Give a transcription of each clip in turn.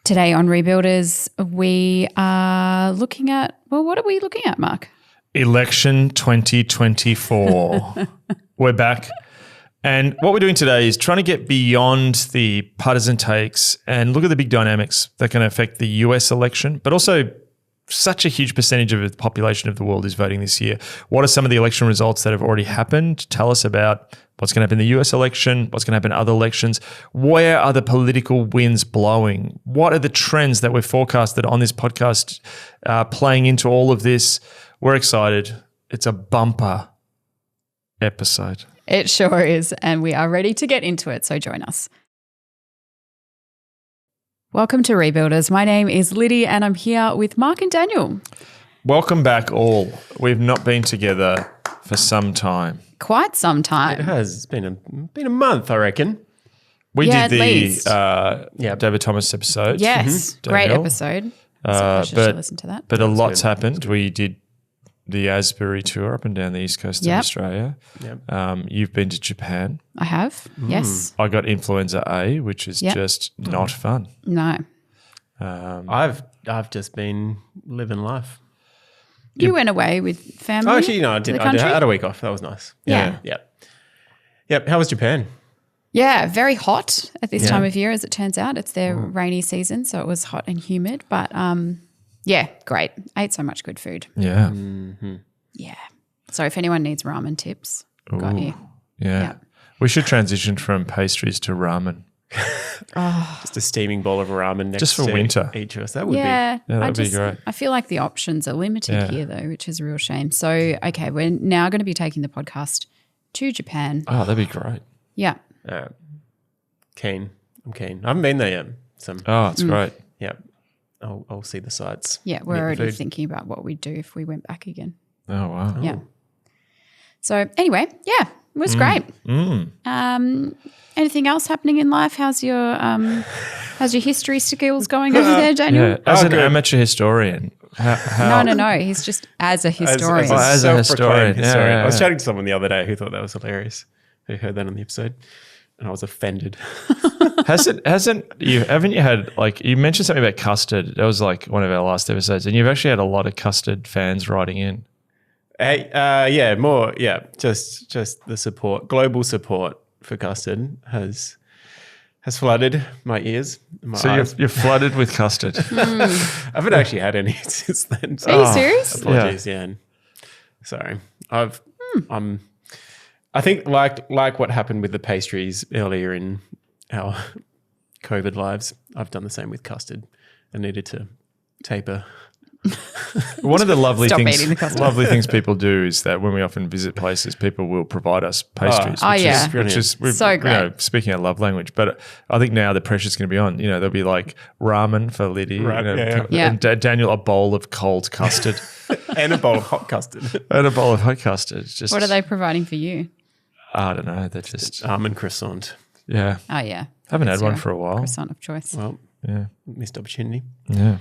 Today on Rebuilders, we are looking at, well, what are we looking at, Mark? Election 2024. We're back. And what we're doing today is trying to get beyond the partisan takes and look at the big dynamics that can affect the US election, but also such a huge percentage of the population of the world is voting this year. What are some of the election results that have already happened? Tell us about what's going to happen in the US election, what's going to happen in other elections. Where are the political winds blowing? What are the trends that we're forecasted on this podcast playing into all of this? We're excited. It's a bumper episode. It sure is, and we are ready to get into it, so join us. Welcome to Rebuilders. My name is Liddy and I'm here with Mark and Daniel. Welcome back all. We've not been together for some time. Quite some time. It has. It's been a month, I reckon. We Yeah, did at least. the David Thomas episode. Yes, great Daniel. episode. So should listen to that. But a lot's happened. We did the Asbury tour up and down the east coast Yep. of Australia. Yep. You've been to Japan. I have, yes. I got influenza A, which is Yep. just not fun. No. I've just been living life. You went away with family? Oh, actually, no, I to the did. I country? had a week off. That was nice. Yeah. Yep. How was Japan? Yeah, very hot at this Yeah. time of year, as it turns out. It's their rainy season, so it was hot and humid. But yeah, great. Ate so much good food. Yeah. Yeah. So if anyone needs ramen tips, got you. Yeah. Yeah. We should transition from pastries to ramen. Just a steaming bowl of ramen next Just for to winter. each of us. That would Yeah, Yeah, that'd be great. I feel like the options are limited Yeah. here, though, which is a real shame. So, okay, we're now going to be taking the podcast to Japan. Oh, that'd be great. Yeah. be keen. I'm keen. I haven't been there yet. So, Oh, it's great. yeah, I'll see the sights. Yeah, we're Meet the already food. thinking about what we'd do if we went back again. Oh, wow. Yeah. So anyway, yeah, it was great. Anything else happening in life? How's your history skills going over there, Daniel? Yeah. As Oh, an good. amateur historian, how No. He's just as a historian. as a historian. self-proclaimed historian. Yeah, I was yeah. chatting to someone the other day who thought that was hilarious, who heard that on the episode, and I was offended. haven't you had, like, you mentioned something about custard. That was like one of our last episodes, and you've actually had a lot of custard fans writing in. Hey, just the support, global support for custard has flooded my ears. My So eyes. you're flooded with custard. I haven't actually had any since then. So Are you serious? apologies, yeah. And sorry, I think like what happened with the pastries earlier in our COVID lives, I've done the same with custard. I needed to taper. One of the lovely Stop things, eating the custard. people do is that when we often visit places, people will provide us pastries. Oh, which yeah. is, which is So great. speaking our love language. But I think now the pressure's going to be on. You know, there'll be like ramen for Liddy, Right, yeah. Yeah. and Daniel a bowl of cold custard And a bowl of hot custard. and a bowl of hot custard. It's just, What are they providing for you? I don't know. They're just Almond croissant. yeah. Oh, yeah. Haven't had That's one your for a while. croissant of choice. Well, Yeah, missed opportunity. yeah.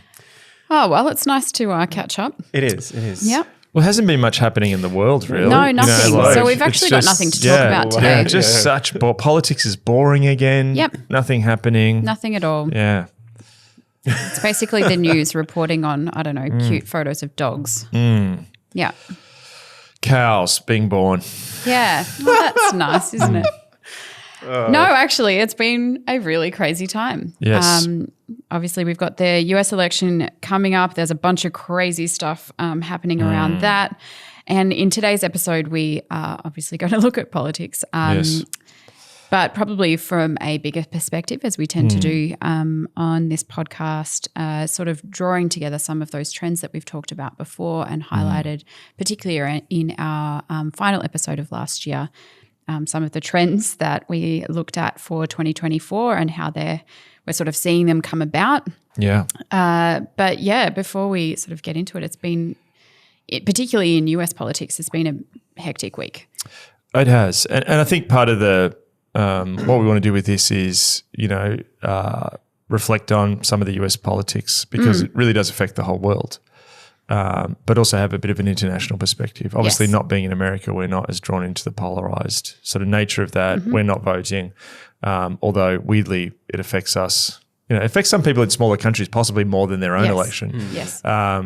Oh, well, it's nice to catch up. It is. Yeah. Well, hasn't been much happening in the world, really. No, You know, nothing. like, So we've it's actually got just- nothing to talk about today. Yeah, just such politics is boring again. Yep. Nothing happening. Nothing at all. Yeah. It's basically the news reporting on, I don't know, cute photos of dogs. Yeah. Cows being born. Yeah. Well, that's nice, isn't it? No, actually, it's been a really crazy time. Yes. Obviously, we've got the US election coming up. There's a bunch of crazy stuff happening around that. And in today's episode, we are obviously going to look at politics. Yes. But probably from a bigger perspective, as we tend to do on this podcast, sort of drawing together some of those trends that we've talked about before and highlighted, particularly in our final episode of last year, some of the trends that we looked at for 2024 and how we're sort of seeing them come about. Yeah. But yeah, before we sort of get into it, particularly in US politics, it's been a hectic week. It has. And I think part of the what we want to do with this is, reflect on some of the US politics because it really does affect the whole world. But also have a bit of an international perspective. Obviously, Yes. not being in America, we're not as drawn into the polarized sort of nature of that. We're not voting, although weirdly it affects us it affects some people in smaller countries possibly more than their own Yes. election, Yes.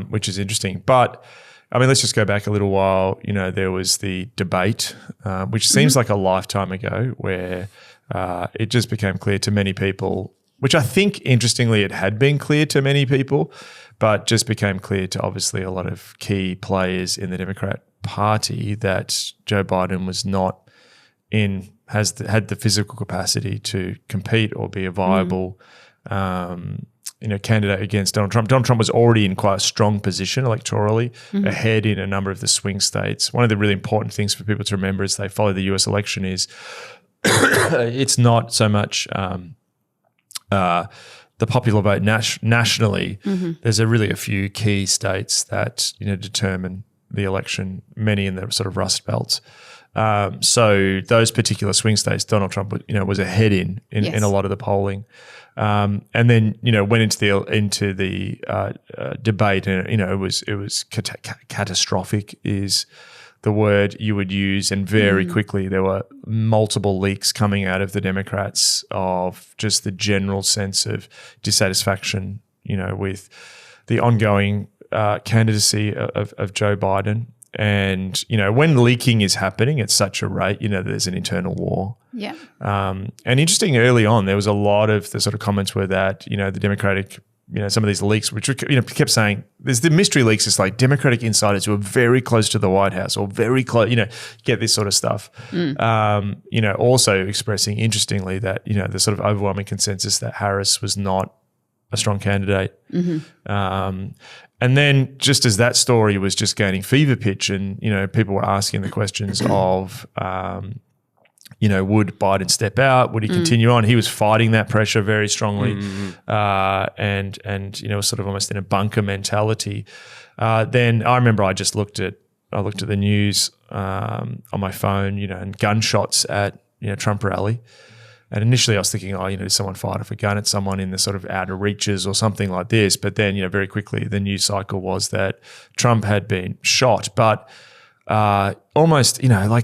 which is interesting. But I mean, let's just go back a little while. There was the debate, which seems like a lifetime ago, where it just became clear to many people, which I think, interestingly, it had been clear to many people, but just became clear to obviously a lot of key players in the Democrat Party that Joe Biden was not had the physical capacity to compete or be a viable candidate against Donald Trump. Donald Trump was already in quite a strong position electorally, ahead in a number of the swing states. One of the really important things for people to remember as they follow the US election is it's not so much the popular vote nationally. There's really a few key states that determine the election, many in the sort of Rust Belt. So those particular swing states, Donald Trump, was ahead in a lot of the polling, and then went into the debate, and it was catastrophic is the word you would use, and very quickly there were multiple leaks coming out of the Democrats of just the general sense of dissatisfaction, with the ongoing candidacy of Joe Biden. And, when leaking is happening at such a rate, there's an internal war. Yeah. And interesting, early on, there was a lot of the sort of comments were that, the Democratic, some of these leaks, which, kept saying, there's the mystery leaks. It's like Democratic insiders who are very close to the White House or very close, get this sort of stuff. Also expressing, interestingly, that, the sort of overwhelming consensus that Harris was not a strong candidate. And then just as that story was just gaining fever pitch and, people were asking the questions of, would Biden step out? Would he continue on? He was fighting that pressure very strongly and was sort of almost in a bunker mentality. Then I remember I looked at the news on my phone, and gunshots at, Trump rally. And initially I was thinking, did someone fire off a gun at someone in the sort of outer reaches or something like this? But then, very quickly the news cycle was that Trump had been shot. But almost, I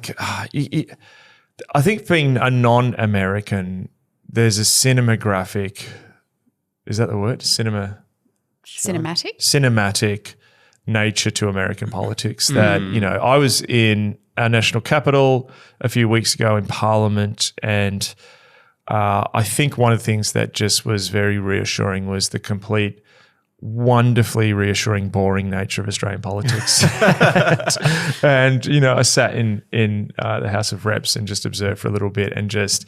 think being a non-American, there's a cinematographic, is that the word? Cinematic nature to American politics that, I was in our national capital a few weeks ago in Parliament, and I think one of the things that just was very reassuring was the complete, wonderfully reassuring, boring nature of Australian politics. And I sat in the House of Reps and just observed for a little bit, and just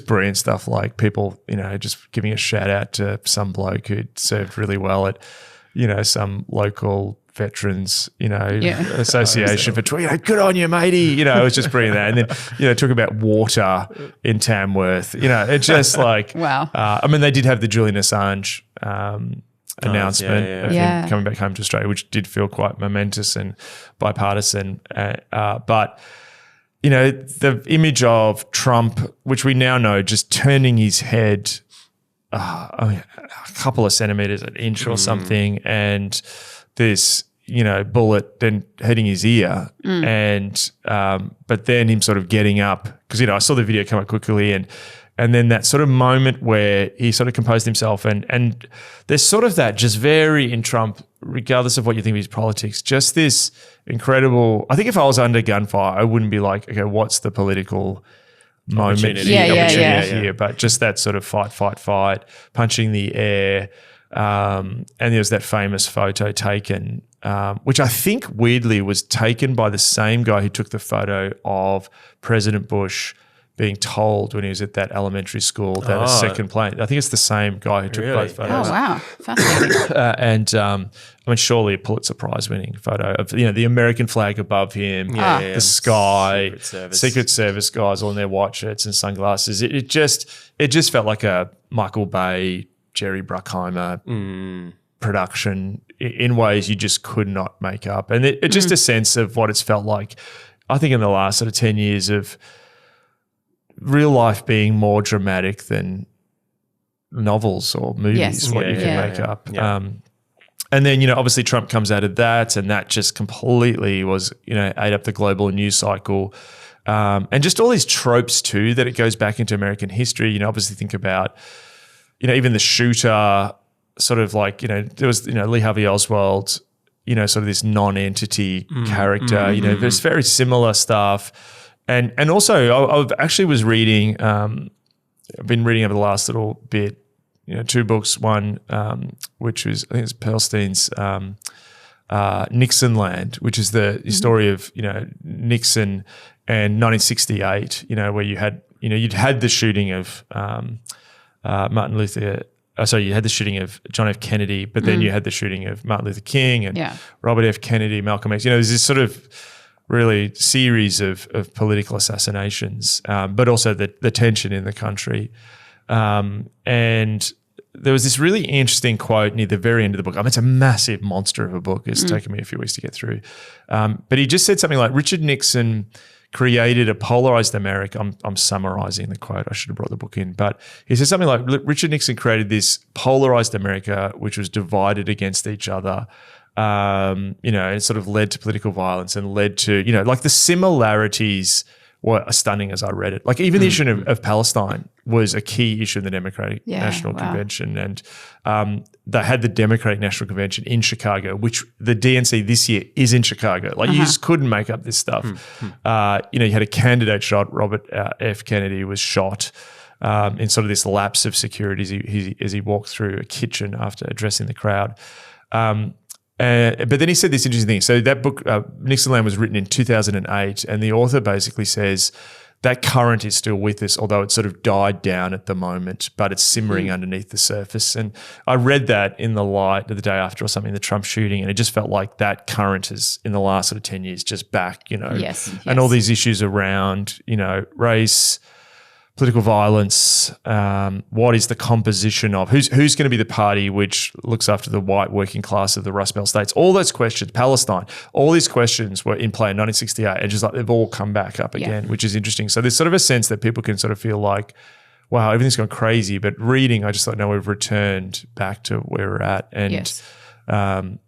brilliant stuff like people, just giving a shout out to some bloke who'd served really well at, some local veterans, association for good on you, matey. It was just brilliant that. And then, talk about water in Tamworth. It's just like, wow. They did have the Julian Assange announcement of him coming back home to Australia, which did feel quite momentous and bipartisan. But the image of Trump, which we now know, just turning his head a couple of centimeters, an inch or something, and this, bullet then hitting his ear, and but then him sort of getting up, because I saw the video come up quickly, and then that sort of moment where he sort of composed himself, and there's sort of that just very in Trump, regardless of what you think of his politics, just this incredible. I think if I was under gunfire, I wouldn't be like, okay, what's the political moment opportunity here, but just that sort of fight, punching the air. And there was that famous photo taken, which I think weirdly was taken by the same guy who took the photo of President Bush being told when he was at that elementary school that a second plane. I think it's the same guy who took both photos. Oh, wow. Fascinating. Surely a Pulitzer Prize winning photo of, the American flag above him, the sky, Secret Service guys all in their white shirts and sunglasses. It just felt like a Michael Bay, Jerry Bruckheimer production in ways you just could not make up. And it just a sense of what it's felt like, I think, in the last sort of 10 years of real life being more dramatic than novels or movies, what you can make up. Yeah. And then, obviously Trump comes out of that, and that just completely was, ate up the global news cycle. And just all these tropes too, that it goes back into American history. Obviously think about even the shooter, sort of like, there was, Lee Harvey Oswald, sort of this non-entity character, there's very similar stuff. And also I've actually was reading, I've been reading over the last little bit, 2 books, one which was, I think it's Perlstein's Nixon Land, which is the story of, Nixon and 1968, where you had, you'd had the shooting of Martin Luther. You had the shooting of John F. Kennedy, but then you had the shooting of Martin Luther King and Robert F. Kennedy, Malcolm X. There's this sort of really series of political assassinations, but also the tension in the country. And there was this really interesting quote near the very end of the book. It's a massive monster of a book. It's taken me a few weeks to get through. But he just said something like, Richard Nixon created a polarized America. I'm summarizing the quote. I should have brought the book in. But he said something like, Richard Nixon created this polarized America, which was divided against each other. It sort of led to political violence and led to, like the similarities were stunning as I read it. Like even the issue of Palestine was a key issue in the Democratic National Convention. And they had the Democratic National Convention in Chicago, which the DNC this year is in Chicago. Like you just couldn't make up this stuff. You had a candidate shot. Robert F. Kennedy was shot in sort of this lapse of security as he walked through a kitchen after addressing the crowd. But then he said this interesting thing. So that book, Nixon Land, was written in 2008, and the author basically says that current is still with us, although it's sort of died down at the moment, but it's simmering underneath the surface. And I read that in the light of the day after or something, the Trump shooting, and it just felt like that current is in the last sort of 10 years just back, and all these issues around, race, political violence, what is the composition of, who's going to be the party which looks after the white working class of the Rust Belt states? All those questions, Palestine, all these questions were in play in 1968 and just like they've all come back up again, which is interesting. So there's sort of a sense that people can sort of feel like, wow, everything's gone crazy. But reading, I just thought, no, we've returned back to where we're at. And and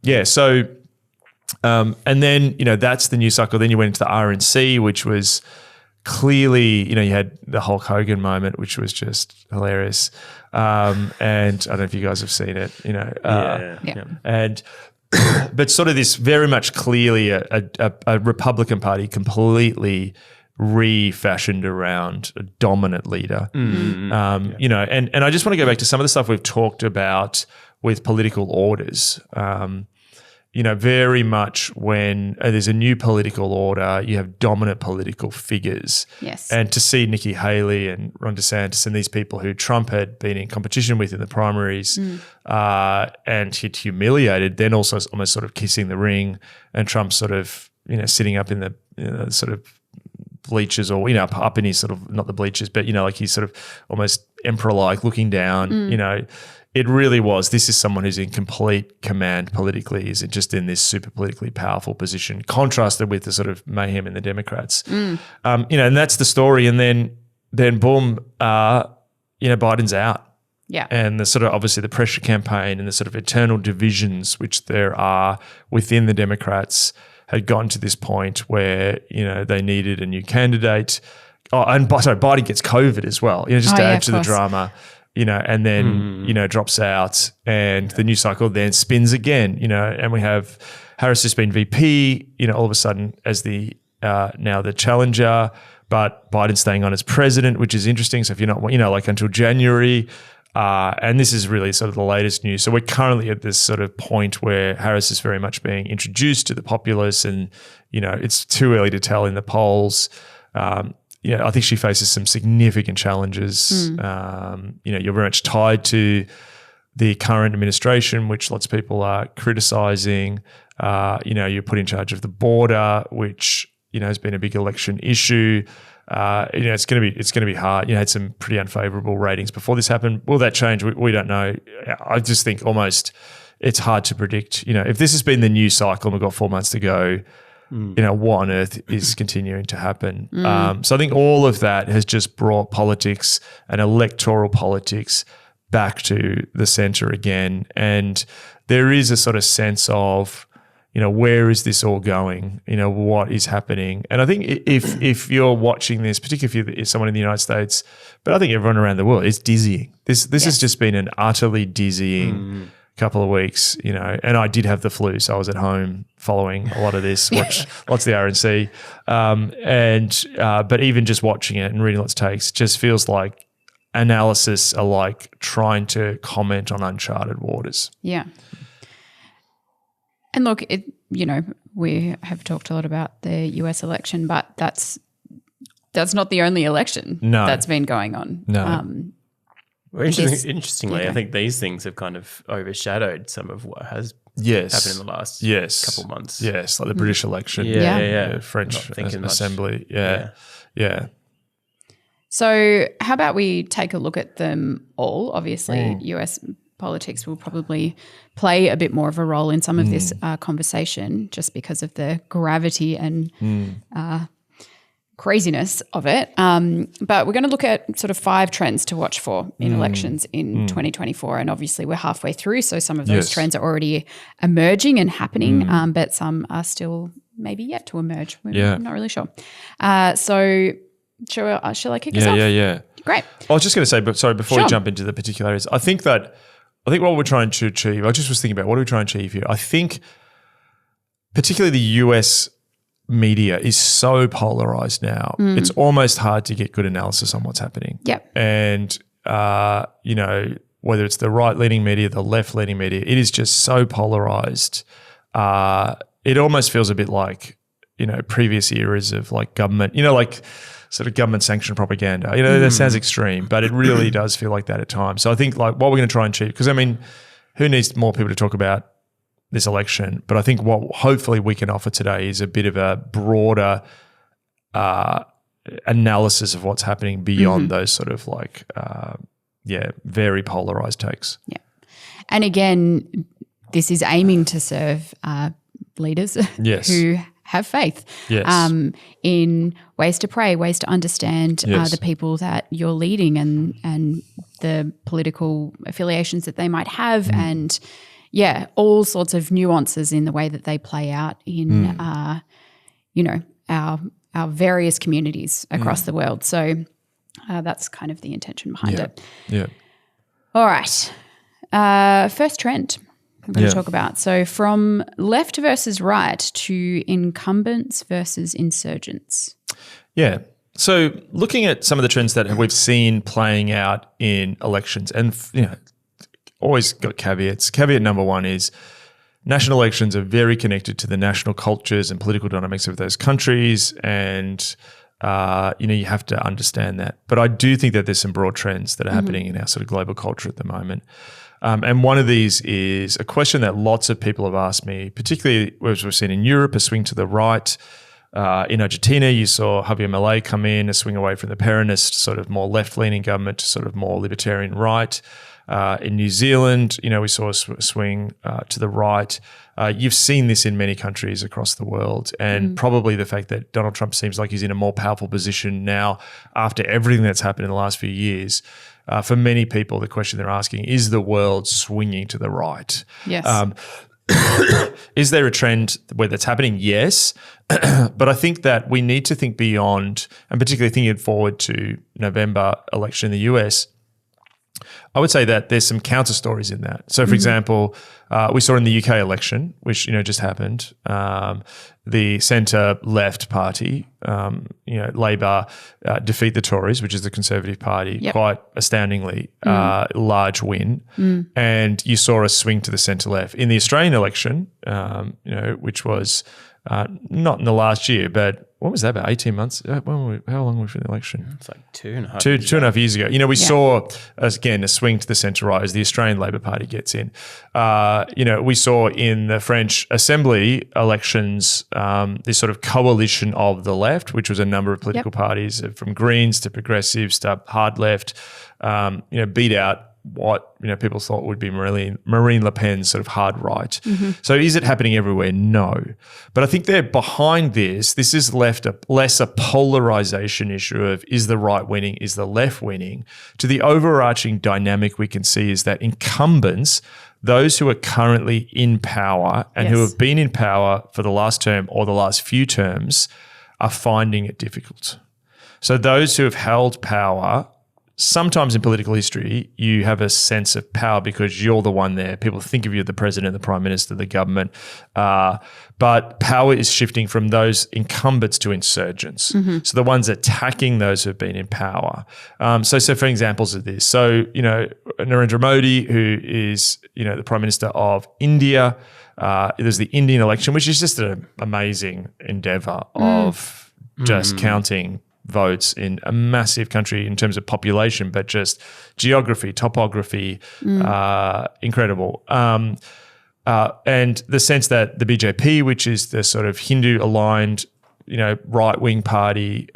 then, that's the news cycle. Then you went into the RNC, which was clearly, you had the Hulk Hogan moment, which was just hilarious. And I don't know if you guys have seen it, and but sort of this very much clearly a Republican Party completely refashioned around a dominant leader. And I just want to go back to some of the stuff we've talked about with political orders. Very much when there's a new political order, you have dominant political figures. Yes. And to see Nikki Haley and Ron DeSantis and these people who Trump had been in competition with in the primaries and he'd humiliated, then also almost sort of kissing the ring, and Trump sort of, sitting up in the sort of bleachers, or, up in his sort of, not the bleachers, but, like he's sort of almost emperor-like looking down, It really was. This is someone who's in complete command politically, is just in this super politically powerful position, contrasted with the sort of mayhem in the Democrats. And that's the story. And then boom, Biden's out. Yeah. And the sort of obviously the pressure campaign and the sort of internal divisions which there are within the Democrats had gotten to this point where, they needed a new candidate. Oh, and Biden gets COVID as well, just to add to the drama. And then, drops out, and the news cycle then spins again, and we have Harris has been VP, all of a sudden as now the challenger, but Biden staying on as president, which is interesting. So if you're not, like until January, and this is really sort of the latest news. So we're currently at this sort of point where Harris is very much being introduced to the populace, and, it's too early to tell in the polls. I think she faces some significant challenges. You're very much tied to the current administration, which lots of people are criticising. You're put in charge of the border, which has been a big election issue. It's going to be hard. Had some pretty unfavourable ratings before this happened. Will that change? We don't know. I just think almost it's hard to predict. If this has been the news cycle and we've got 4 months to go, what on earth is continuing to happen? So I think all of that has just brought politics and electoral politics back to the center again. And there is a sort of sense of, where is this all going? What is happening? And I think if you're watching this, particularly if you're someone in the United States, but I think everyone around the world, it's dizzying. This has just been an utterly dizzying couple of weeks, and I did have the flu, so I was at home following a lot of this, watched lots of the RNC, but even just watching it and reading lots of takes just feels like analysis are like trying to comment on uncharted waters. Yeah. And look, we have talked a lot about the US election, but that's not the only election that's been going on. No. Well, interestingly, I think these things have kind of overshadowed some of what has happened in the last couple of months. Yes, like the British election. Yeah. French assembly. Yeah. So how about we take a look at them all? Obviously, US politics will probably play a bit more of a role in some of this conversation just because of the gravity and craziness of it. But we're going to look at sort of 5 trends to watch for in elections in 2024. And obviously we're halfway through, so some of those trends are already emerging and happening, but some are still maybe yet to emerge. We're not really sure. So shall I kick us off? Yeah. Great. I was just going to say, but sorry, before we jump into the particular areas, I think what we're trying to achieve, I just was thinking about what are we trying to achieve here? I think particularly the US media is so polarized now. It's almost hard to get good analysis on what's happening. Yep. And, whether it's the right-leaning media, the left-leaning media, it is just so polarized. It almost feels a bit like, previous eras of like government, like sort of government-sanctioned propaganda. That sounds extreme, but it really does feel like that at times. So I think like what we're going to try and achieve, because who needs more people to talk about this election? But I think what hopefully we can offer today is a bit of a broader analysis of what's happening beyond those sort of like, very polarized takes. Yeah. And again, this is aiming to serve leaders who have faith in ways to pray, ways to understand the people that you're leading and the political affiliations that they might have and all sorts of nuances in the way that they play out in, our various communities across the world. So that's kind of the intention behind it. Yeah. All right. First trend I'm going to talk about. So from left versus right to incumbents versus insurgents. Yeah. So looking at some of the trends that we've seen playing out in elections and, always got caveats. Caveat number one is national elections are very connected to the national cultures and political dynamics of those countries, and you have to understand that. But I do think that there's some broad trends that are happening in our sort of global culture at the moment. And one of these is a question that lots of people have asked me, particularly as we've seen in Europe, a swing to the right. In Argentina, you saw Javier Milei come in, a swing away from the Peronist, sort of more left-leaning government to sort of more libertarian right. In New Zealand, we saw a swing to the right. You've seen this in many countries across the world, and probably the fact that Donald Trump seems like he's in a more powerful position now after everything that's happened in the last few years. For many people, the question they're asking, is the world swinging to the right? Yes. Is there a trend where that's happening? Yes. But I think that we need to think beyond, and particularly thinking forward to November election in the US, I would say that there's some counter stories in that. So, for example, we saw in the UK election, which just happened, the centre-left party, Labour, defeat the Tories, which is the Conservative Party, quite astoundingly large win, and you saw a swing to the centre-left. In the Australian election, which was not in the last year, but when was that, about 18 months? How long were we for the election? It's like 2.5 Two and a half years ago. We saw, again, a swing to the centre-right as the Australian Labor Party gets in. We saw in the French Assembly elections this sort of coalition of the left, which was a number of political parties from Greens to Progressives to hard left, beat out what people thought would be Marine Le Pen's sort of hard right. So is it happening everywhere? No. But I think they're behind this. This is left less a polarization issue of is the right winning, is the left winning, to the overarching dynamic we can see is that incumbents, those who are currently in power and who have been in power for the last term or the last few terms are finding it difficult. So those who have held power, sometimes in political history, you have a sense of power because you're the one there. People think of you as the president, the prime minister, the government. But power is shifting from those incumbents to insurgents. So the ones attacking those who have been in power. So for examples of this. So, Narendra Modi, who is, the prime minister of India, there's the Indian election, which is just an amazing endeavor of just counting votes in a massive country in terms of population, but just geography, topography, incredible. And the sense that the BJP, which is the sort of Hindu-aligned, right-wing party,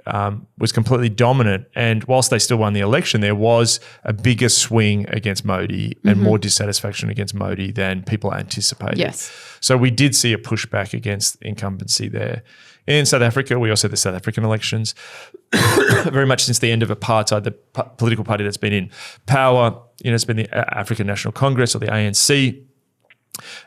was completely dominant. And whilst they still won the election, there was a bigger swing against Modi and more dissatisfaction against Modi than people anticipated. Yes. So we did see a pushback against incumbency there. In South Africa, we also had the South African elections. Very much since the end of apartheid, the political party that's been in power, it's been the African National Congress or the ANC.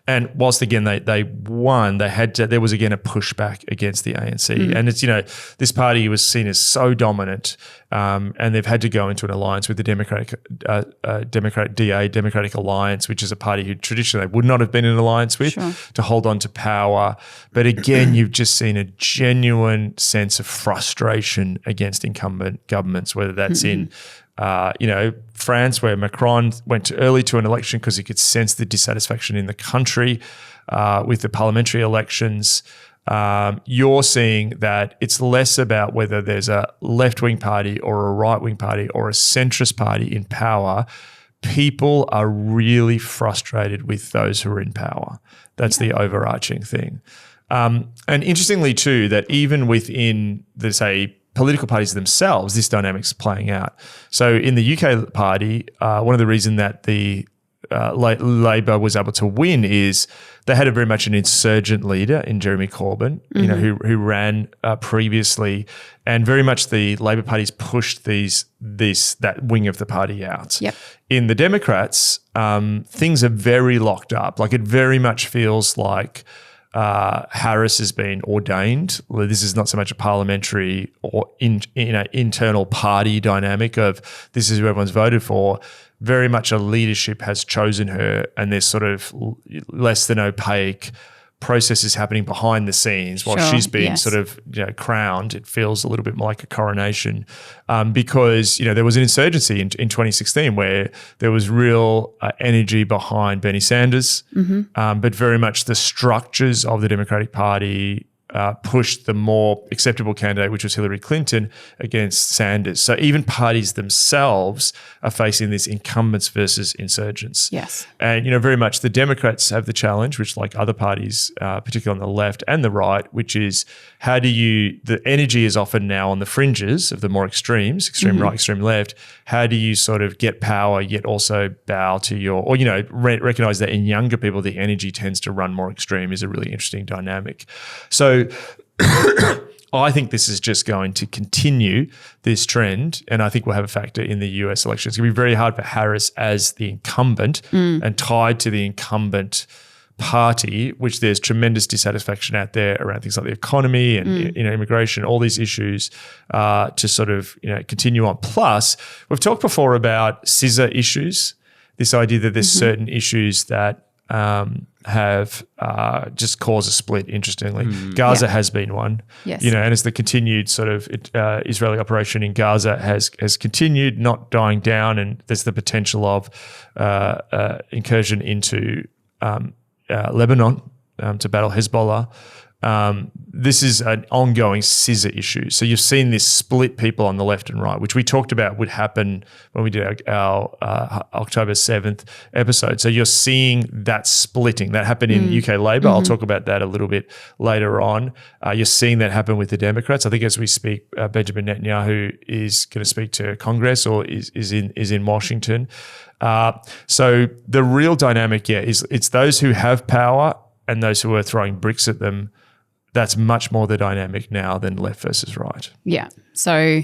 And whilst again they won, there was again a pushback against the ANC, and it's this party was seen as so dominant, and they've had to go into an alliance with the Democratic Alliance, which is a party who traditionally they would not have been in an alliance with, to hold on to power. But again, you've just seen a genuine sense of frustration against incumbent governments, whether that's in France, where Macron went early to an election because he could sense the dissatisfaction in the country with the parliamentary elections. You're seeing that it's less about whether there's a left-wing party or a right-wing party or a centrist party in power. People are really frustrated with those who are in power. That's the overarching thing. And interestingly too, that even within political parties themselves, this dynamic's playing out. So in the UK party, one of the reasons that the Labor was able to win is they had very much an insurgent leader in Jeremy Corbyn, who ran previously, and very much the Labor Party's pushed that wing of the party out. Yep. In the Democrats, things are very locked up. Like it very much feels like Harris has been ordained. Well, this is not so much a parliamentary or internal party dynamic of this is who everyone's voted for. Very much a leadership has chosen her, and there's sort of less than opaque processes happening behind the scenes while she's being sort of crowned. It feels a little bit more like a coronation because there was an insurgency in 2016 where there was real energy behind Bernie Sanders, but very much the structures of the Democratic Party pushed the more acceptable candidate, which was Hillary Clinton, against Sanders. So even parties themselves are facing this incumbents versus insurgents. Yes. And, very much the Democrats have the challenge, which like other parties, particularly on the left and the right, which is the energy is often now on the fringes of the more extremes, extreme right, extreme left. How do you sort of get power yet also bow to recognize that in younger people, the energy tends to run more extreme is a really interesting dynamic. So I think this is just going to continue this trend, and I think we'll have a factor in the US election. It's going to be very hard for Harris as the incumbent and tied to the incumbent party, which there's tremendous dissatisfaction out there around things like the economy and immigration, all these issues to sort of continue on. Plus, we've talked before about scissor issues, this idea that there's certain issues that have just caused a split, interestingly. Gaza has been one. Yes. And as the continued sort of Israeli operation in Gaza has continued, not dying down, and there's the potential of incursion into Lebanon to battle Hezbollah. this is an ongoing scissor issue. So you've seen this split people on the left and right, which we talked about would happen when we did our October 7th episode. So you're seeing that splitting. That happened in UK Labor. I'll talk about that a little bit later on. You're seeing that happen with the Democrats. I think as we speak, Benjamin Netanyahu is going to speak to Congress or is in Washington. So the real dynamic, is it's those who have power and those who are throwing bricks at them. That's much more the dynamic now than left versus right. Yeah. So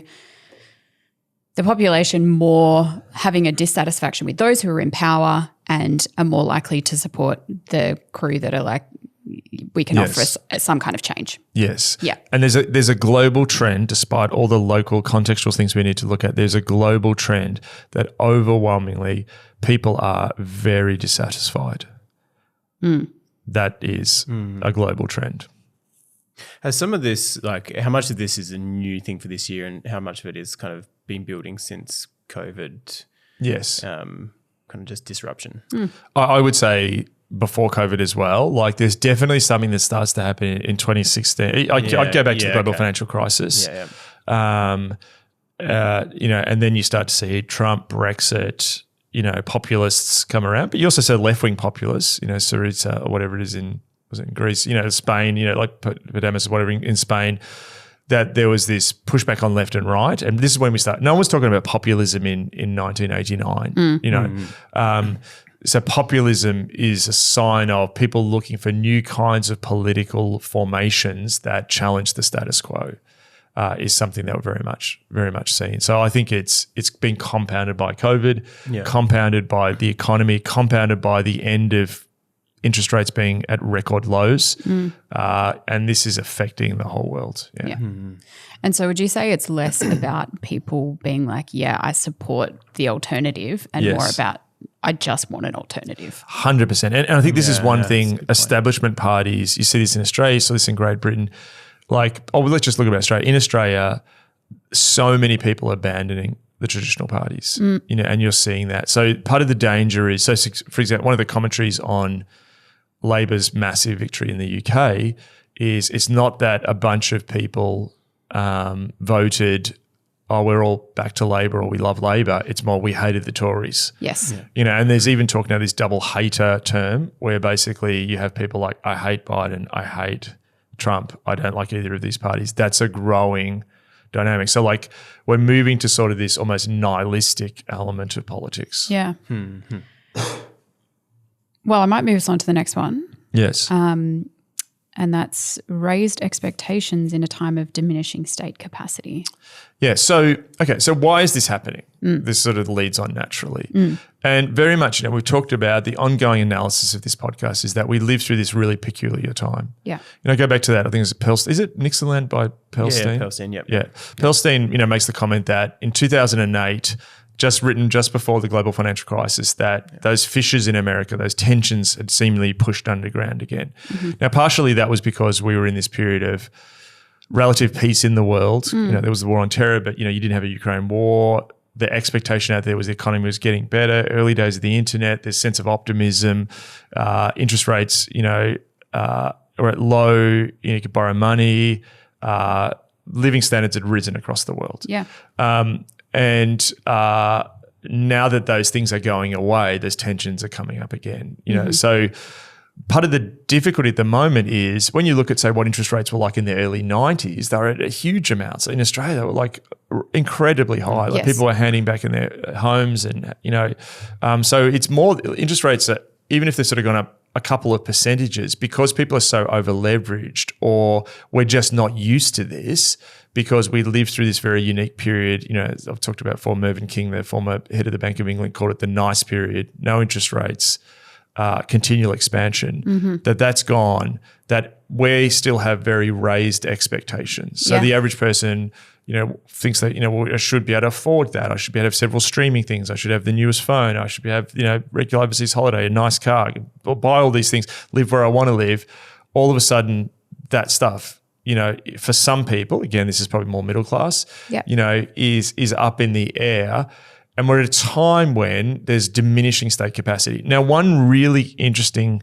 the population more having a dissatisfaction with those who are in power and are more likely to support the crew that are like, we can offer us some kind of change. Yes. Yeah. And there's a global trend, despite all the local contextual things we need to look at, there's a global trend that overwhelmingly people are very dissatisfied. That is a global trend. Has some of this, like, how much of this is a new thing for this year, and how much of it is kind of been building since COVID? Yes. Kind of just disruption. I would say before COVID as well. Like, there's definitely something that starts to happen in 2016. I'd go back to the global financial crisis. And then you start to see Trump, Brexit, populists come around. But you also said left-wing populists, Syriza or whatever it is was it in Greece, Spain, like Podemos, whatever in Spain, that there was this pushback on left and right. And this is when we start. No one was talking about populism in 1989, So populism is a sign of people looking for new kinds of political formations that challenge the status quo. Is something that we're very much seeing. So I think it's been compounded by COVID, compounded by the economy, compounded by the end of interest rates being at record lows, and this is affecting the whole world. Yeah. And so would you say it's less about people being like, I support the alternative, and more about I just want an alternative? 100%. And I think this is one thing, establishment parties, you see this in Australia, you saw this in Great Britain, let's just look at Australia. In Australia, so many people are abandoning the traditional parties, and you're seeing that. So part of the danger is, for example, one of the commentaries on Labor's massive victory in the UK is it's not that a bunch of people voted, we're all back to Labor or we love Labor. It's more we hated the Tories. Yes. And there's even talk now, this double hater term where basically you have people like, I hate Biden, I hate Trump, I don't like either of these parties. That's a growing dynamic. So we're moving to sort of this almost nihilistic element of politics. Yeah. Well, I might move us on to the next one. Yes. And that's raised expectations in a time of diminishing state capacity. Yeah. So why is this happening? This sort of leads on naturally. And very much, we've talked about the ongoing analysis of this podcast is that we live through this really peculiar time. Yeah. Go back to that. I think it's Perlstein. Is it Nixonland by Perlstein? Yeah, Perlstein, yep. Yeah. Perlstein, makes the comment that in 2008, written just before the global financial crisis, that those fissures in America, those tensions had seemingly pushed underground again. Now, partially that was because we were in this period of relative peace in the world. There was the war on terror, but, you didn't have a Ukraine war. The expectation out there was the economy was getting better. Early days of the internet, there's sense of optimism. Interest rates, are at low. You could borrow money. Living standards had risen across the world. Yeah. And now that those things are going away, those tensions are coming up again. So part of the difficulty at the moment is when you look at, say, what interest rates were like in the early 90s, they were at a huge amounts. In Australia, they were incredibly high. People were handing back in their homes and, so it's more interest rates are, even if they're sort of gone up a couple of percentages, because people are so over leveraged or we're just not used to this because we lived through this very unique period. I've talked about before, Mervyn King, the former head of the Bank of England, called it the nice period, no interest rates, continual expansion, that's gone, that we still have very raised expectations. So the average person, thinks that, I should be able to afford that. I should be able to have several streaming things. I should have the newest phone. I should have, regular overseas holiday, a nice car, buy all these things, live where I want to live. All of a sudden, that stuff, for some people, again, this is probably more middle class, is up in the air. And we're at a time when there's diminishing state capacity. Now, one really interesting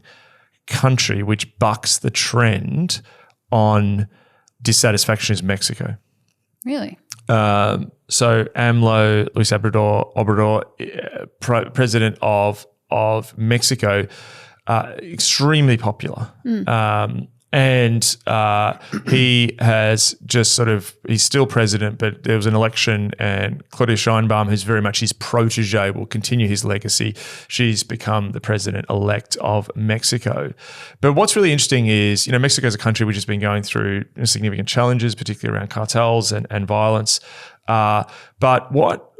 country which bucks the trend on dissatisfaction is Mexico. Really? So AMLO, Luis Obrador, president of Mexico, extremely popular. And he has just sort of, he's still president, but there was an election and Claudia Sheinbaum, who's very much his protege, will continue his legacy. She's become the president-elect of Mexico. But what's really interesting is, Mexico is a country which has been going through significant challenges, particularly around cartels and violence. But what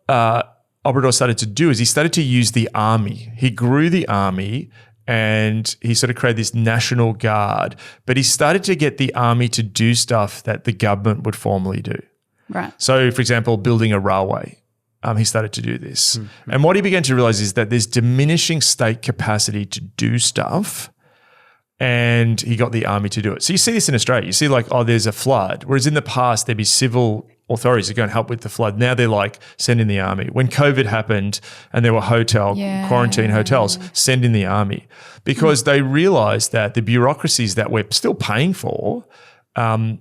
Obrador started to do is he started to use the army. He grew the army and he sort of created this national guard, but he started to get the army to do stuff that the government would formally do. Right. So, for example, building a railway, he started to do this. And what he began to realize is that there's diminishing state capacity to do stuff, and he got the army to do it. So you see this in Australia. You see there's a flood, whereas in the past there'd be civil authorities that go and help with the flood. Now they're send in the army. When COVID happened and there were quarantine hotels, send in the army, because they realized that the bureaucracies that we're still paying for and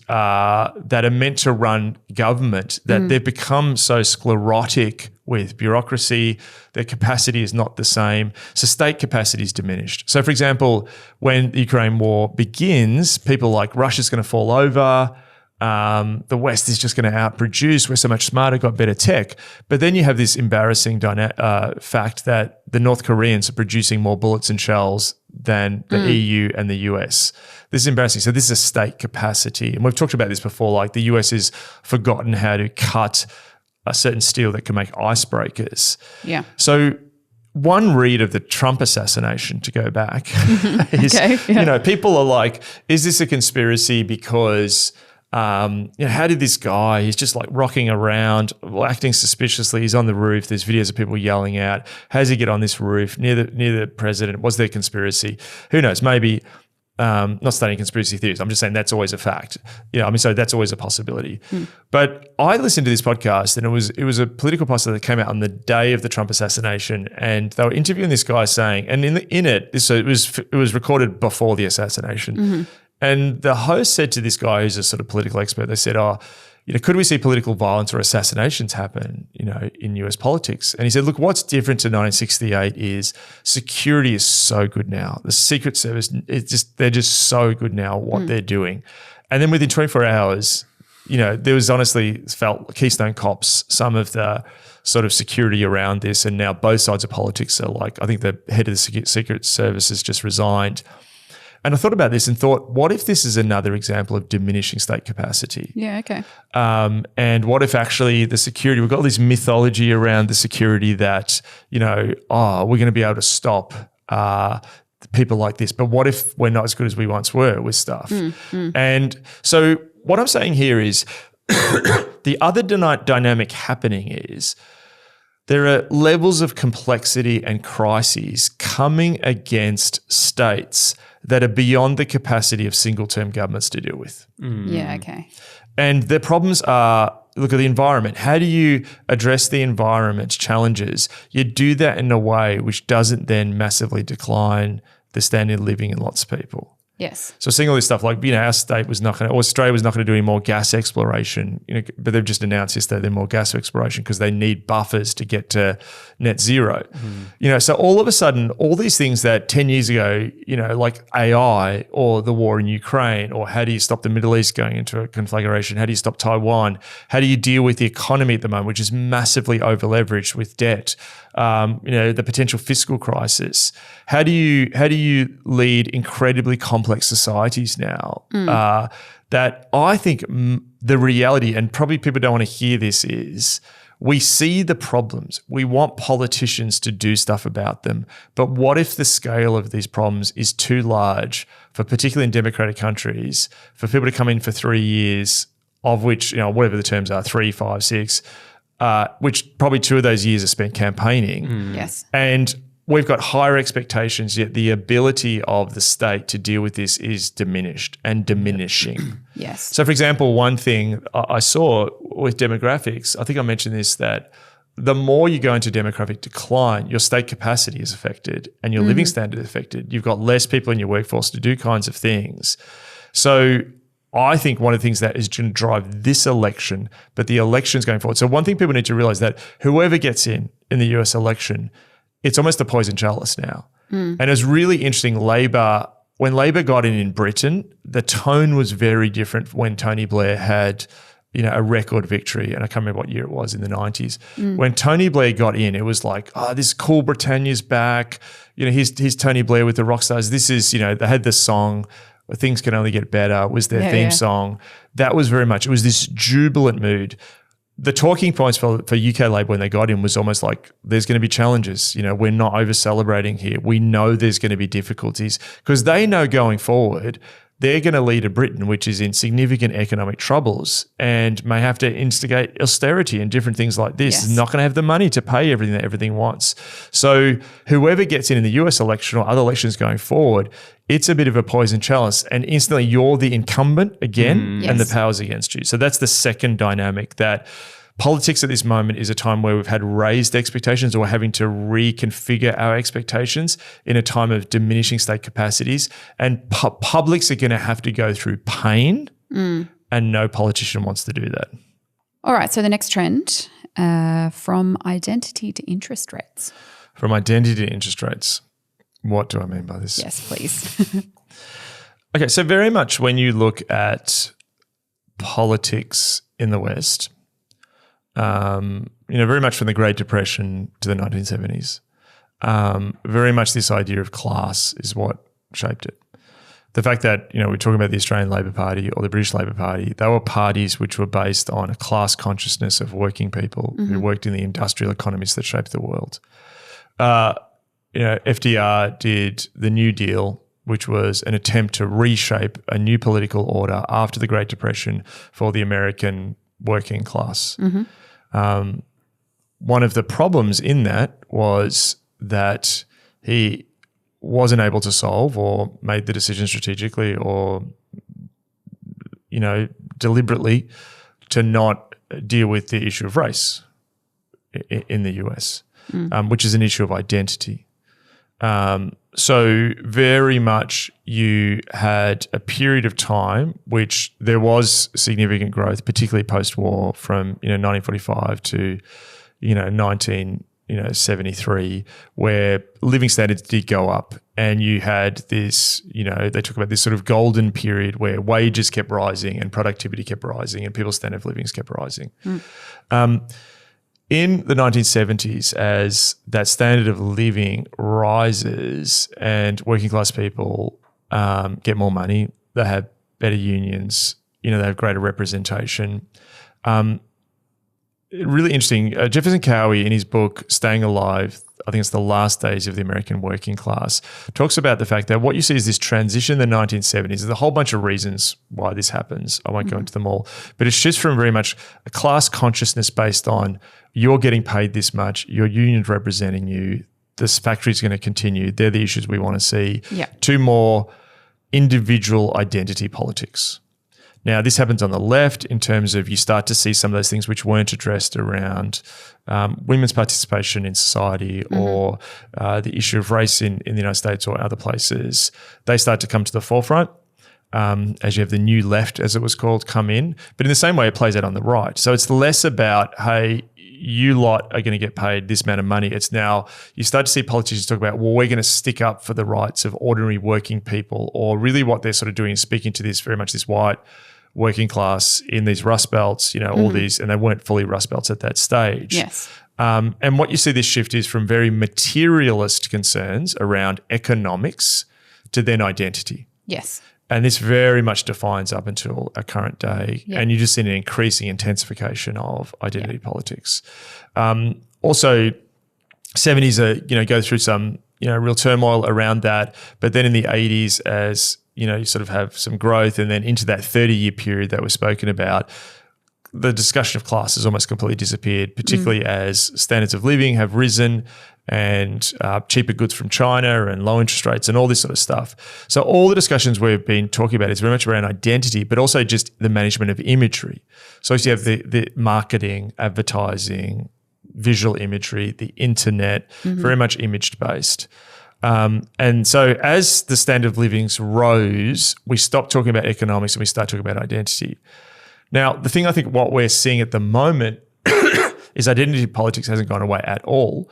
that are meant to run government, that they've become so sclerotic with bureaucracy, their capacity is not the same. So state capacity is diminished. So, for example, when the Ukraine war begins, people like Russia's going to fall over. The West is just going to outproduce. We're so much smarter, got better tech. But then you have this embarrassing fact that the North Koreans are producing more bullets and shells than the EU and the US. This is embarrassing. So this is a state capacity. And we've talked about this before, the US has forgotten how to cut a certain steel that can make icebreakers. Yeah. So one read of the Trump assassination, to go back, is, people are like, is this a conspiracy because how did this guy, he's just rocking around, acting suspiciously. He's on the roof. There's videos of people yelling out. How does he get on this roof near the president? Was there conspiracy? Who knows? Maybe, not studying conspiracy theories. I'm just saying that's always a fact. So that's always a possibility. But I listened to this podcast, and it was a political podcast that came out on the day of the Trump assassination, and they were interviewing this guy saying, and it was recorded before the assassination. And the host said to this guy who's a sort of political expert, they said, could we see political violence or assassinations happen, in US politics? And he said, look, what's different to 1968 is security is so good now. The Secret Service, they're just so good now at what they're doing. And then within 24 hours, there was honestly felt Keystone Cops, some of the sort of security around this, and now both sides of politics are I think the head of the Secret Service has just resigned. And I thought about this and thought, what if this is another example of diminishing state capacity? Yeah, okay. And what if actually the security, we've got all this mythology around the security that, we're going to be able to stop people like this. But what if we're not as good as we once were with stuff? And so what I'm saying here is the other dynamic happening is there are levels of complexity and crises coming against states that are beyond the capacity of single-term governments to deal with. Yeah, okay. And the problems are, look at the environment. How do you address the environment's challenges? You do that in a way which doesn't then massively decline the standard of living in lots of people. Yes. So seeing all this stuff our state was not going to, or Australia was not going to do any more gas exploration, but they've just announced yesterday they're more gas exploration because they need buffers to get to net zero. So all of a sudden, all these things that 10 years ago, like AI or the war in Ukraine, or how do you stop the Middle East going into a conflagration? How do you stop Taiwan? How do you deal with the economy at the moment, which is massively over-leveraged with debt? The potential fiscal crisis. How do you lead incredibly complex societies now? That I think the reality, and probably people don't want to hear this, is we see the problems. We want politicians to do stuff about them. But what if the scale of these problems is too large for, particularly in democratic countries, for people to come in for 3 years, of which, whatever the terms are, 3, 5, 6, which probably 2 of those years are spent campaigning. Yes. And we've got higher expectations, yet the ability of the state to deal with this is diminished and diminishing. Yes. So, for example, one thing I saw with demographics, I think I mentioned this, that the more you go into demographic decline, your state capacity is affected and your living standard is affected. You've got less people in your workforce to do kinds of things. So I think one of the things that is going to drive this election, but the elections going forward. So one thing people need to realize that whoever gets in the US election, it's almost a poison chalice now. And it's really interesting. When Labor got in Britain, the tone was very different when Tony Blair had a record victory, and I can't remember what year it was in the 90s. When Tony Blair got in, it was like, this cool Britannia's back. Here's Tony Blair with the rock stars. This is, they had this song, Things Can Only Get Better, was their theme song. That was very much, it was this jubilant mood. The talking points for UK Labor when they got in was almost like, there's going to be challenges. We're not over-celebrating here. We know there's going to be difficulties because they know going forward, they're going to lead a Britain which is in significant economic troubles and may have to instigate austerity and different things like this. Yes. Is not going to have the money to pay everything that everything wants. So whoever gets in the US election or other elections going forward, it's a bit of a poison chalice, and instantly you're the incumbent again and the power's against you. So that's the second dynamic, that politics at this moment is a time where we've had raised expectations, or we're having to reconfigure our expectations in a time of diminishing state capacities. And publics are going to have to go through pain, and no politician wants to do that. All right, so the next trend, from identity to interest rates. From identity to interest rates. What do I mean by this? Yes, please. Okay, so very much when you look at politics in the West, very much from the Great Depression to the 1970s, very much this idea of class is what shaped it. The fact that, we're talking about the Australian Labor Party or the British Labor Party, they were parties which were based on a class consciousness of working people who worked in the industrial economies that shaped the world. FDR did the New Deal, which was an attempt to reshape a new political order after the Great Depression for the American working class. One of the problems in that was that he wasn't able to solve or made the decision strategically or, deliberately to not deal with the issue of race in the US, which is an issue of identity. So very much you had a period of time which there was significant growth, particularly post-war from 1945 to 1973, where living standards did go up, and you had this, they talk about this sort of golden period where wages kept rising and productivity kept rising and people's standard of living kept rising. In the 1970s, as that standard of living rises and working class people get more money, they have better unions, they have greater representation. Really interesting. Jefferson Cowie, in his book Staying Alive, I think it's The Last Days of the American Working Class, talks about the fact that what you see is this transition in the 1970s. There's a whole bunch of reasons why this happens. I won't go into them all, but it shifts from very much a class consciousness based on you're getting paid this much, your union's representing you, this factory's going to continue, they're the issues we want to see, to more individual identity politics. Now, this happens on the left in terms of you start to see some of those things which weren't addressed around women's participation in society or the issue of race in the United States or other places. They start to come to the forefront as you have the new left, as it was called, come in. But in the same way, it plays out on the right. So it's less about, hey, you lot are going to get paid this amount of money. It's now you start to see politicians talk about, well, we're going to stick up for the rights of ordinary working people, or really what they're sort of doing is speaking to this very much this white working class in these rust belts, all these, and they weren't fully rust belts at that stage. Yes. And what you see this shift is from very materialist concerns around economics to then identity. Yes. And this very much defines up until our current day. Yeah. And you just see an increasing intensification of identity politics. Also, 70s go through some real turmoil around that. But then in the 80s, as you sort of have some growth, and then into that 30-year period that was spoken about, the discussion of class has almost completely disappeared, particularly as standards of living have risen and cheaper goods from China and low interest rates and all this sort of stuff. So all the discussions we've been talking about is very much around identity, but also just the management of imagery. So you have the marketing, advertising, visual imagery, the internet, very much image-based. And so as the standard of livings rose, we stopped talking about economics and we started talking about identity. Now, the thing I think what we're seeing at the moment is identity politics hasn't gone away at all,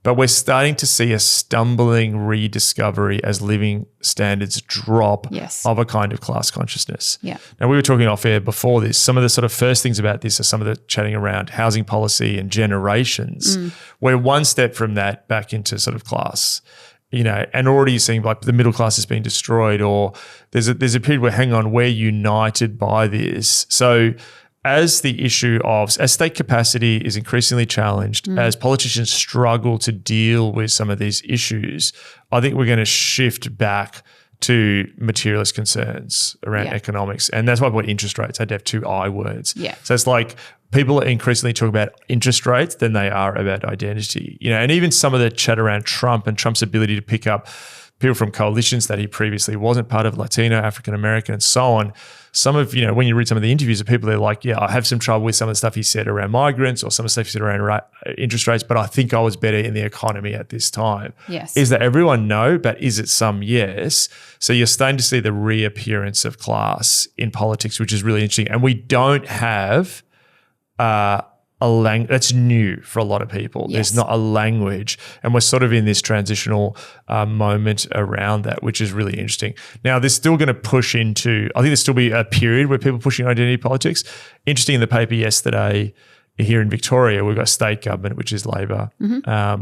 but we're starting to see a stumbling rediscovery as living standards drop of a kind of class consciousness. Yeah. Now, we were talking off air before this. Some of the sort of first things about this are some of the chatting around housing policy and generations. We're one step from that back into sort of class. And already seeing like the middle class is being destroyed, or there's a period where, hang on, we're united by this. So as the issue of, as state capacity is increasingly challenged, as politicians struggle to deal with some of these issues, I think we're going to shift back to materialist concerns around economics. And that's why I put interest rates. I had to have two I words. Yeah. So it's like people are increasingly talking about interest rates than they are about identity. And even some of the chat around Trump and Trump's ability to pick up people from coalitions that he previously wasn't part of, Latino, African American, and so on. Some of, when you read some of the interviews of people, they're like, yeah, I have some trouble with some of the stuff he said around migrants or some of the stuff he said around interest rates, but I think I was better in the economy at this time. Yes. Is that everyone? No, but is it some? Yes. So you're starting to see the reappearance of class in politics, which is really interesting. And we don't have a language that's new for a lot of people. Yes. There's not a language, and we're sort of in this transitional moment around that, which is really interesting. Now, there's still going to push into, I think there's still be a period where people are pushing identity politics. Interesting, in the paper yesterday, here in Victoria, we've got state government, which is Labor,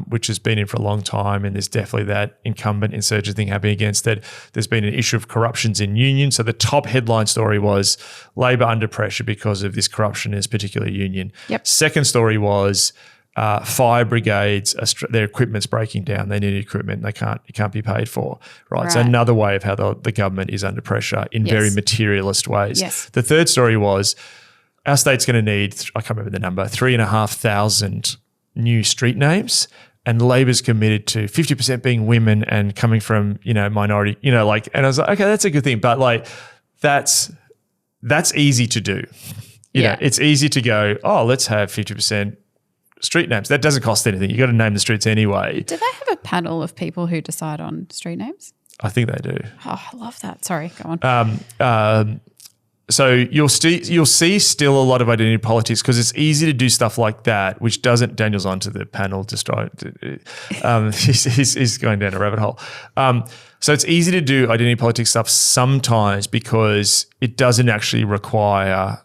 which has been in for a long time, and there's definitely that incumbent insurgent thing happening against it. There's been an issue of corruptions in unions. So the top headline story was Labor under pressure because of this corruption in this particular union. Yep. Second story was fire brigades, their equipment's breaking down. They need equipment. It can't be paid for. Right. So another way of how the government is under pressure in very materialist ways. Yes. The third story was, our state's going to need, I can't remember the number, 3,500 new street names, and Labor's committed to 50% being women and coming from, minority, and I was like, okay, that's a good thing. But like, that's easy to do. You know, it's easy to go, oh, let's have 50% street names. That doesn't cost anything. You got to name the streets anyway. Do they have a panel of people who decide on street names? I think they do. Oh, I love that. Sorry, go on. So you'll see still a lot of identity politics because it's easy to do stuff like that, which doesn't. Daniel's onto the panel. He's going down a rabbit hole. So it's easy to do identity politics stuff sometimes because it doesn't actually require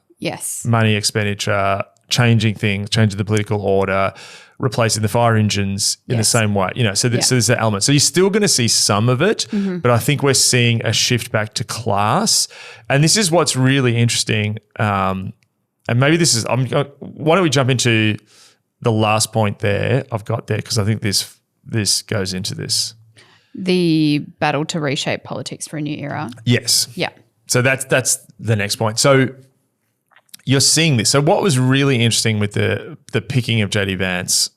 money expenditure, changing things, changing the political order, replacing the fire engines in the same way, so there's that element. So you're still going to see some of it, but I think we're seeing a shift back to class. And this is what's really interesting. And maybe this is, why don't we jump into the last point there I've got there, because I think this goes into this. The battle to reshape politics for a new era. Yes. Yeah. So that's the next point. So you're seeing this. So what was really interesting with the picking of JD Vance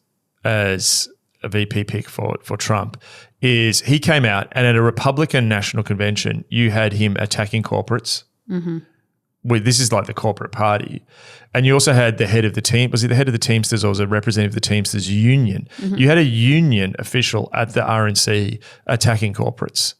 as a VP pick for Trump is he came out and at a Republican National Convention, you had him attacking corporates. This is like the corporate party. And you also had the head of the team. Was he the head of the Teamsters or was a representative of the Teamsters union? You had a union official at the RNC attacking corporates.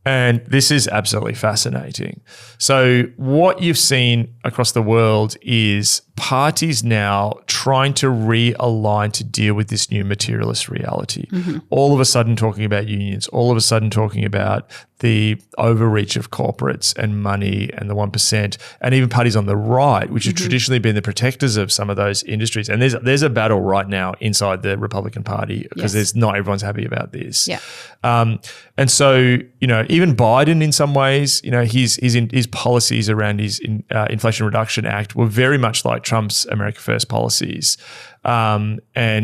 And this is absolutely fascinating. So what you've seen across the world is parties now trying to realign to deal with this new materialist reality. All of a sudden talking about unions, all of a sudden talking about the overreach of corporates and money and the 1%, and even parties on the right, which have traditionally been the protectors of some of those industries. And there's a battle right now inside the Republican Party because there's not everyone's happy about this. And so, even Biden in some ways, his policies around his Inflation Reduction Act were very much like Trump's America First policies. And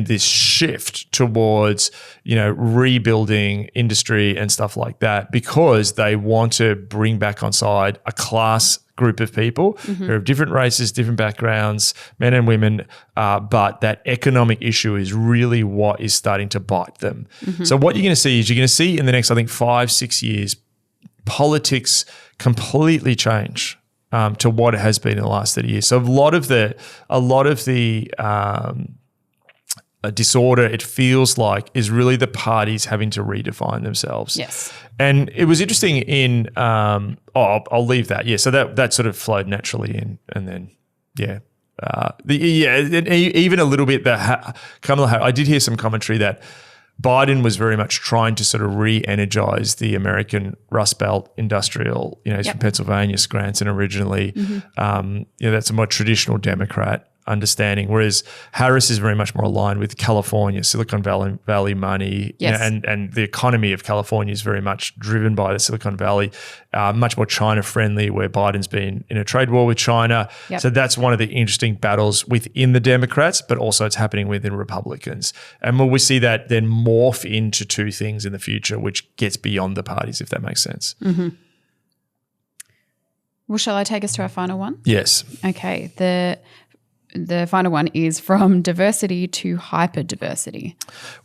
this shift towards, rebuilding industry and stuff like that because they want to bring back on side a class group of people who are of different races, different backgrounds, men and women, but that economic issue is really what is starting to bite them. So what you're going to see is in the next, I think, 5-6 years, politics completely change to what it has been in the last 30 years. So a lot of the a disorder, it feels like, is really the parties having to redefine themselves. Yes. And it was interesting in, I'll leave that. Yeah. So that sort of flowed naturally in. And then, yeah. And even a little bit, Kamala Harris, I did hear some commentary that Biden was very much trying to sort of re-energize the American Rust Belt industrial, he's from Pennsylvania, Scranton originally. That's a more traditional Democrat understanding, whereas Harris is very much more aligned with California, Silicon Valley money, and the economy of California is very much driven by the Silicon Valley, much more China friendly, where Biden's been in a trade war with China. Yep. So that's one of the interesting battles within the Democrats, but also it's happening within Republicans. And will we see that then morph into two things in the future, which gets beyond the parties, if that makes sense? Mm-hmm. Well, shall I take us to our final one? Yes. Okay. The final one is from diversity to hyperdiversity.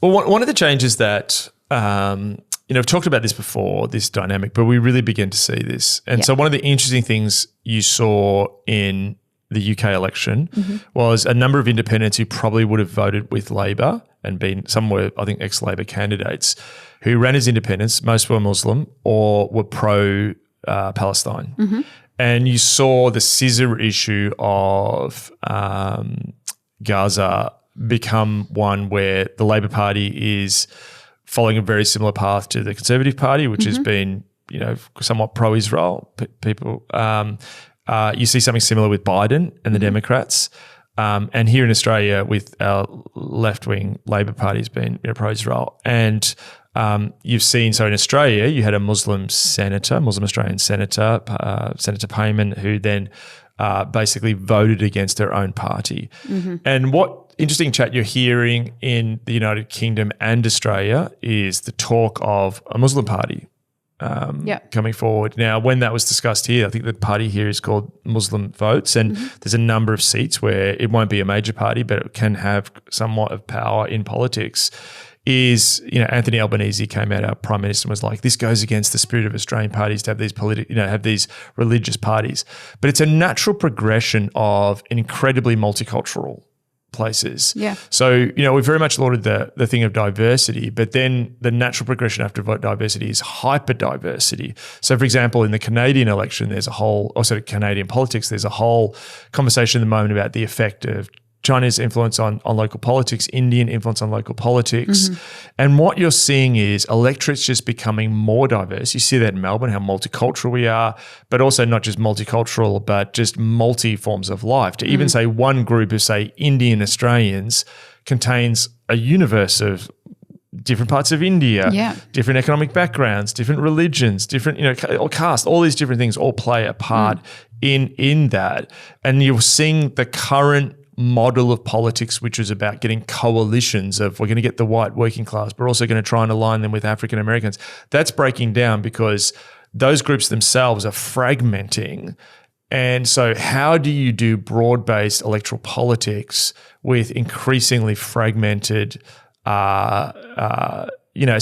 Well, one of the changes that, I've talked about this before, this dynamic, but we really begin to see this. And so one of the interesting things you saw in the UK election was a number of independents who probably would have voted with Labor and some were, I think, ex-Labor candidates who ran as independents. Most were Muslim or were pro-Palestine. Mm-hmm. And you saw the scissor issue of Gaza become one where the Labor Party is following a very similar path to the Conservative Party, which has been, somewhat pro-Israel. People, you see something similar with Biden and the Democrats. And here in Australia with our left-wing Labor Party has been pro-Israel. And you've seen, so in Australia, you had a Muslim Australian senator, Senator Payman, who then basically voted against their own party. Mm-hmm. And what interesting chat you're hearing in the United Kingdom and Australia is the talk of a Muslim party coming forward. Now, when that was discussed here, I think the party here is called Muslim Votes, and there's a number of seats where it won't be a major party, but it can have somewhat of power in politics. Anthony Albanese came out, our Prime Minister, and was like, this goes against the spirit of Australian parties to have these have these religious parties. But it's a natural progression of incredibly multicultural places. Yeah. So, we've very much lauded the thing of diversity, but then the natural progression after diversity is hyper-diversity. So, for example, in the Canadian election, Canadian politics, there's a whole conversation at the moment about the effect of China's influence on local politics, Indian influence on local politics. Mm-hmm. And what you're seeing is electorates just becoming more diverse. You see that in Melbourne, how multicultural we are, but also not just multicultural, but just multi forms of life. To even say one group of, say, Indian Australians contains a universe of different parts of India, different economic backgrounds, different religions, different, caste, all these different things all play a part in that. And you're seeing the current model of politics, which is about getting coalitions of, we're going to get the white working class, but we're also going to try and align them with African Americans. That's breaking down because those groups themselves are fragmenting. And so how do you do broad-based electoral politics with increasingly fragmented, so you at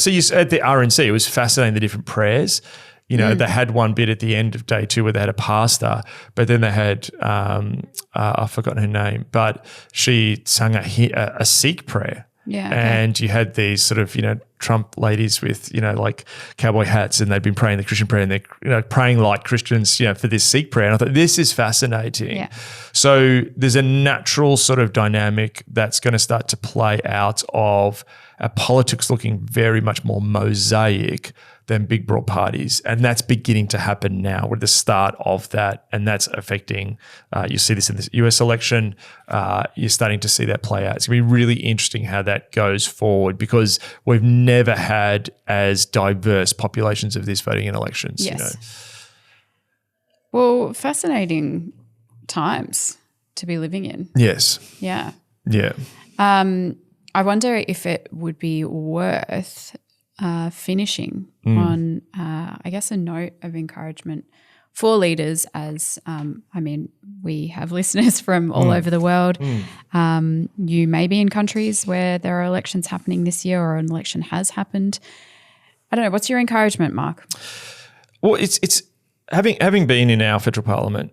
the RNC, it was fascinating, the different prayers. They had one bit at the end of day 2 where they had a pastor, but then they had, I've forgotten her name, but she sang a Sikh prayer. Yeah. Okay. And you had these sort of, Trump ladies with, like cowboy hats, and they'd been praying the Christian prayer, and they're, praying like Christians, for this Sikh prayer. And I thought, this is fascinating. Yeah. So there's a natural sort of dynamic that's going to start to play out of our politics looking very much more mosaic than big broad parties. And that's beginning to happen now. We're at the start of that, and that's affecting, you see this in this US election, you're starting to see that play out. It's going to be really interesting how that goes forward, because we've never had as diverse populations of this voting in elections. Yes. Well, fascinating times to be living in. Yes. Yeah. Yeah. I wonder if it would be worth finishing on, I guess, a note of encouragement for leaders as, we have listeners from all over the world. You may be in countries where there are elections happening this year, or an election has happened. I don't know. What's your encouragement, Mark? Well, it's having been in our federal parliament,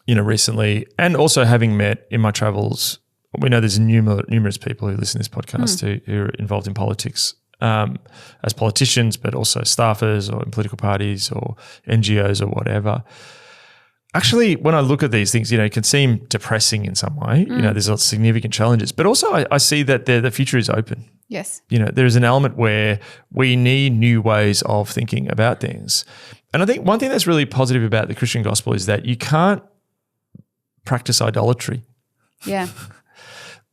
recently, and also having met in my travels we know there's numerous people who listen to this podcast who are involved in politics as politicians, but also staffers or in political parties or NGOs or whatever. Actually, when I look at these things, it can seem depressing in some way. There's lots of significant challenges, but also I see that the future is open. Yes. There's an element where we need new ways of thinking about things. And I think one thing that's really positive about the Christian gospel is that you can't practice idolatry. Yeah.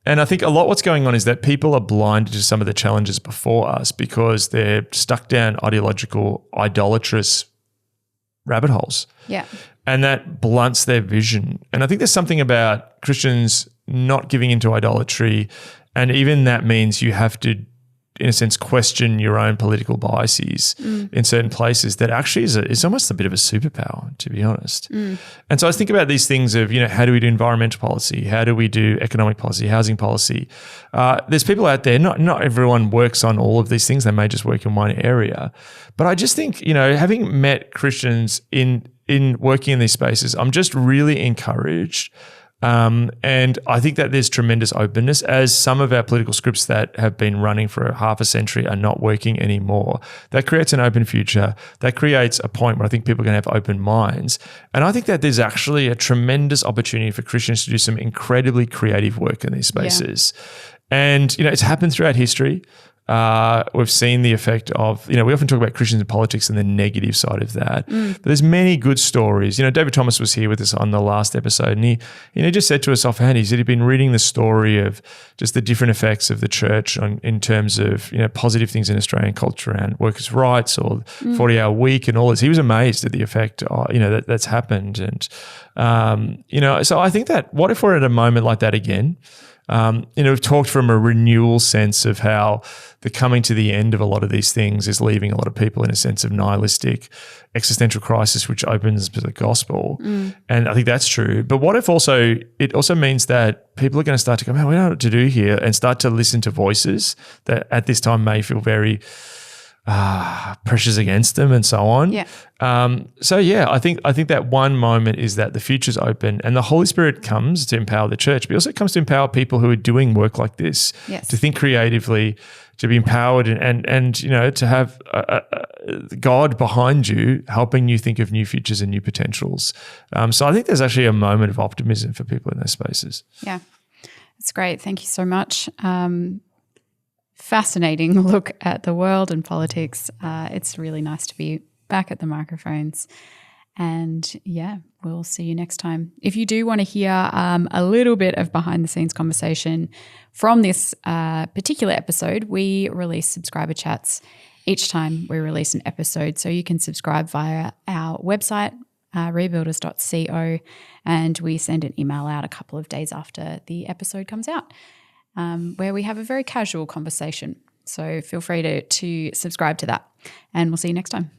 And I think a lot what's going on is that people are blinded to some of the challenges before us because they're stuck down ideological, idolatrous rabbit holes. Yeah. And that blunts their vision. And I think there's something about Christians not giving into idolatry. And even that means you have to, in a sense, question your own political biases in certain places that actually is almost a bit of a superpower, to be honest. And so I think about these things of, how do we do environmental policy? How do we do economic policy, housing policy? There's people out there, not everyone works on all of these things. They may just work in one area. But I just think, having met Christians in working in these spaces, I'm just really encouraged. And I think that there's tremendous openness as some of our political scripts that have been running for half a century are not working anymore. That creates an open future. That creates a point where I think people are going to have open minds. And I think that there's actually a tremendous opportunity for Christians to do some incredibly creative work in these spaces. Yeah. And, it's happened throughout history. We've seen the effect of, we often talk about Christians in politics and the negative side of that. But there's many good stories. David Thomas was here with us on the last episode, and he just said to us offhand, he said he'd been reading the story of just the different effects of the church in terms of, positive things in Australian culture around workers' rights or 40-hour week and all this. He was amazed at the effect, that's happened. And, so I think that what if we're at a moment like that again? We've talked from a renewal sense of how the coming to the end of a lot of these things is leaving a lot of people in a sense of nihilistic existential crisis, which opens to the gospel. And I think that's true. But what if it also means that people are going to start to go, man, we don't know what to do here, and start to listen to voices that at this time may feel very pressures against them and so on. Yeah. I think that one moment is that the future's open and the Holy Spirit comes to empower the church, but also comes to empower people who are doing work like this, to think creatively, to be empowered and to have God behind you, helping you think of new futures and new potentials. So I think there's actually a moment of optimism for people in those spaces. Yeah, that's great. Thank you so much. Fascinating look at the world and politics. It's really nice to be back at the microphones. And we'll see you next time. If you do want to hear a little bit of behind the scenes conversation from this particular episode, we release subscriber chats each time we release an episode. So you can subscribe via our website, rebuilders.co, and we send an email out a couple of days after the episode comes out, where we have a very casual conversation. So feel free to subscribe to that, and we'll see you next time.